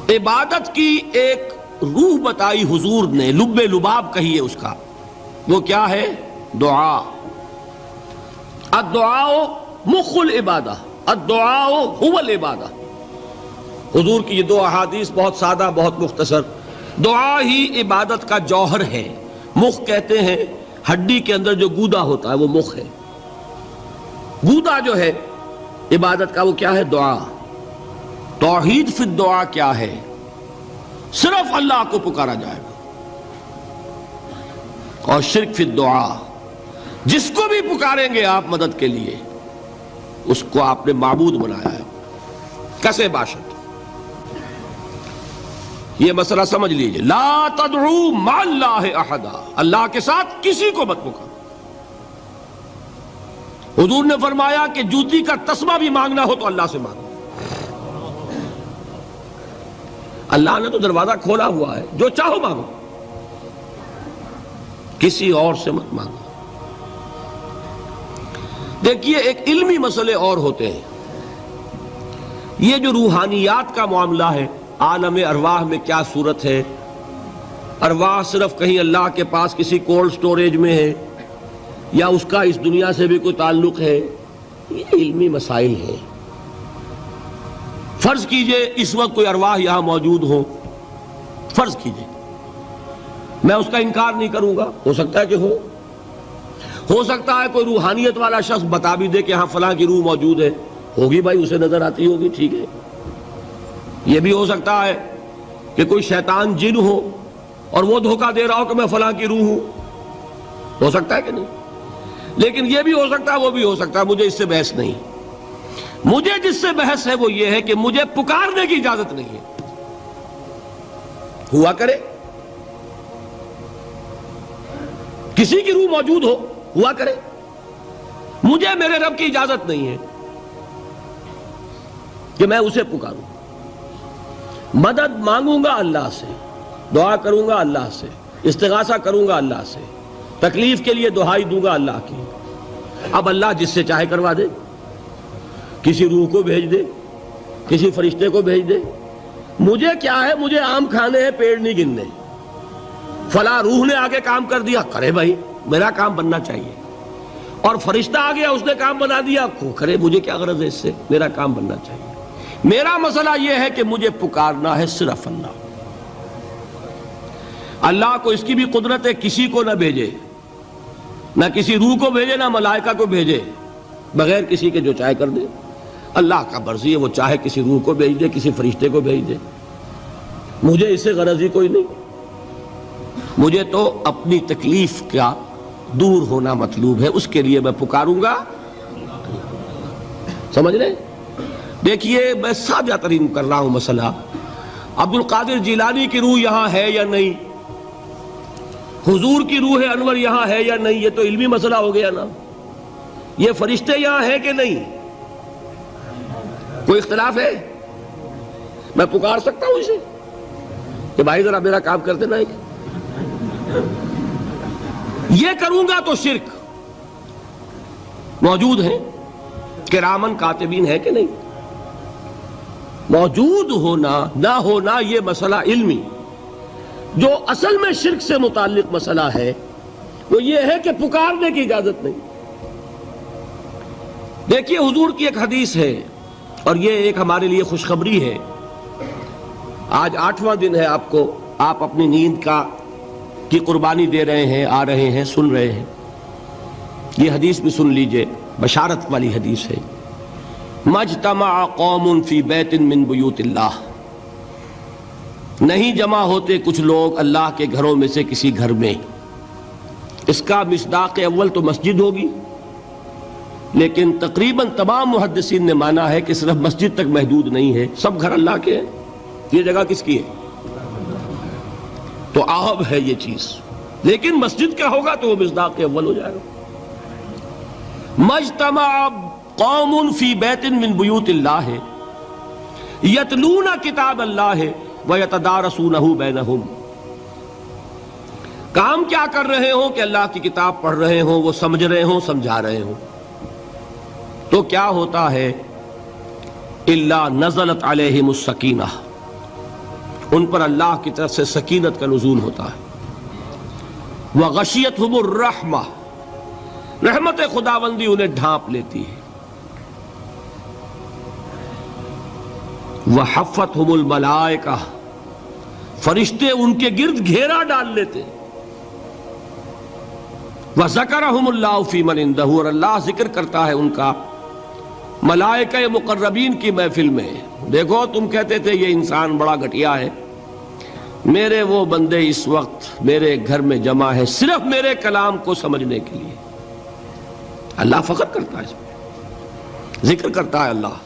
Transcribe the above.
عبادت کی ایک روح بتائی حضور نے، لب لباب کہیے اس کا، وہ کیا ہے؟ دعا۔ الدعاء مخ العبادہ، الدعاء هو العبادہ۔ حضور کی یہ دو احادیث بہت سادہ، بہت مختصر۔ دعا ہی عبادت کا جوہر ہے۔ مخ کہتے ہیں ہڈی کے اندر جو گودا ہوتا ہے وہ مخ ہے۔ گودا جو ہے عبادت کا وہ کیا ہے؟ دعا۔ توحید فی الدعا کیا ہے؟ صرف اللہ کو پکارا جائے گا۔ اور شرک فی الدعا، جس کو بھی پکاریں گے آپ مدد کے لیے اس کو آپ نے معبود بنایا ہے، کسے باشد۔ یہ مسئلہ سمجھ لیجئے، لا تدعو مع اللہ احدا، اللہ کے ساتھ کسی کو مت پکارو۔ حضور نے فرمایا کہ جوتی کا تسمہ بھی مانگنا ہو تو اللہ سے مانگو۔ اللہ نے تو دروازہ کھولا ہوا ہے، جو چاہو مانگو، کسی اور سے مت مانگو۔ دیکھیے ایک علمی مسئلے اور ہوتے ہیں، یہ جو روحانیات کا معاملہ ہے، عالم ارواح میں کیا صورت ہے، ارواح صرف کہیں اللہ کے پاس کسی کولڈ سٹوریج میں ہے یا اس کا اس دنیا سے بھی کوئی تعلق ہے، یہ علمی مسائل ہیں۔ فرض کیجئے اس وقت کوئی ارواح یہاں موجود ہو، فرض کیجئے، میں اس کا انکار نہیں کروں گا، ہو سکتا ہے کہ ہو سکتا ہے کوئی روحانیت والا شخص بتا بھی دے کہ ہاں فلاں کی روح موجود ہے، ہوگی بھائی، اسے نظر آتی ہوگی، ٹھیک ہے۔ یہ بھی ہو سکتا ہے کہ کوئی شیطان جن ہو اور وہ دھوکہ دے رہا ہو کہ میں فلاں کی روح ہوں، ہو سکتا ہے کہ نہیں؟ لیکن یہ بھی ہو سکتا ہے، وہ بھی ہو سکتا ہے، مجھے اس سے بحث نہیں۔ مجھے جس سے بحث ہے وہ یہ ہے کہ مجھے پکارنے کی اجازت نہیں ہے۔ ہوا کرے کسی کی روح موجود ہو، ہوا کرے، مجھے میرے رب کی اجازت نہیں ہے کہ میں اسے پکاروں۔ مدد مانگوں گا اللہ سے، دعا کروں گا اللہ سے، استغاثہ کروں گا اللہ سے، تکلیف کے لیے دہائی دوں گا اللہ کی۔ اب اللہ جس سے چاہے کروا دے، کسی روح کو بھیج دے، کسی فرشتے کو بھیج دے، مجھے کیا ہے؟ مجھے آم کھانے ہیں، پیڑ نہیں گننے۔ فلاں روح نے آگے کام کر دیا، کرے بھائی، میرا کام بننا چاہیے۔ اور فرشتہ آ گیا، اس نے کام بنا دیا، کرے، مجھے کیا غرض ہے اس سے، میرا کام بننا چاہیے۔ میرا مسئلہ یہ ہے کہ مجھے پکارنا ہے صرف اللہ۔ اللہ کو اس کی بھی قدرت ہے کسی کو نہ بھیجے، نہ کسی روح کو بھیجے، نہ ملائکہ کو بھیجے، بغیر کسی کے جو چاہے کر دے۔ اللہ کا مرضی ہے، وہ چاہے کسی روح کو بھیج دے، کسی فرشتے کو بھیج دے، مجھے اس سے غرض ہی کوئی نہیں۔ مجھے تو اپنی تکلیف کا دور ہونا مطلوب ہے، اس کے لیے میں پکاروں گا۔ سمجھ رہے؟ دیکھیے میں سادہ ترین کر رہا ہوں مسئلہ۔ عبد القادر جیلانی کی روح یہاں ہے یا نہیں، حضور کی روح انور یہاں ہے یا نہیں، یہ تو علمی مسئلہ ہو گیا نا۔ یہ فرشتے یہاں ہیں کہ نہیں، کوئی اختلاف ہے؟ میں پکار سکتا ہوں اسے کہ بھائی ذرا میرا کام کر دینا۔ یہ کروں گا تو شرک۔ موجود ہیں کرامن کاتبین ہے کہ نہیں؟ موجود ہونا نہ ہونا یہ مسئلہ علمی۔ جو اصل میں شرک سے متعلق مسئلہ ہے وہ یہ ہے کہ پکارنے کی اجازت نہیں۔ دیکھیے حضور کی ایک حدیث ہے، اور یہ ایک ہمارے لیے خوشخبری ہے۔ آج 8واں دن ہے، آپ اپنی نیند کی قربانی دے رہے ہیں، آ رہے ہیں، سن رہے ہیں۔ یہ حدیث بھی سن لیجئے، بشارت والی حدیث ہے۔ مجتمع قوم فی بیت من بیوت اللہ، نہیں جمع ہوتے کچھ لوگ اللہ کے گھروں میں سے کسی گھر میں۔ اس کا مصداق اول تو مسجد ہوگی، لیکن تقریباً تمام محدثین نے مانا ہے کہ صرف مسجد تک محدود نہیں ہے، سب گھر اللہ کے ہیں۔ یہ جگہ کس کی ہے؟ تو عہب ہے یہ چیز، لیکن مسجد کا ہوگا تو وہ مصداق اول ہو جائے گا۔ مجتمع قوم فی بیت من بیوت اللہ یتلون کتاب اللہ ویتدارسونہ بینہم، کام کیا کر رہے ہوں کہ اللہ کی کتاب پڑھ رہے ہوں، وہ سمجھ رہے ہوں، سمجھا رہے ہوں، تو کیا ہوتا ہے؟ الا نزلت علیہم السکینہ، ان پر اللہ کی طرف سے سکینت کا نزول ہوتا ہے۔ وغشیتہم الرحمہ، رحمت خداوندی انہیں ڈھانپ لیتی ہے۔ وحفتہم الملائکہ، فرشتے ان کے گرد گھیرا ڈال لیتے۔ وذکرہم اللہ فی من عندہ، اور اللہ ذکر کرتا ہے ان کا ملائکہ مقربین کی محفل میں۔ دیکھو تم کہتے تھے یہ انسان بڑا گھٹیا ہے، میرے وہ بندے اس وقت میرے گھر میں جمع ہے صرف میرے کلام کو سمجھنے کے لیے۔ اللہ فخر کرتا ہے اس میں، ذکر کرتا ہے اللہ۔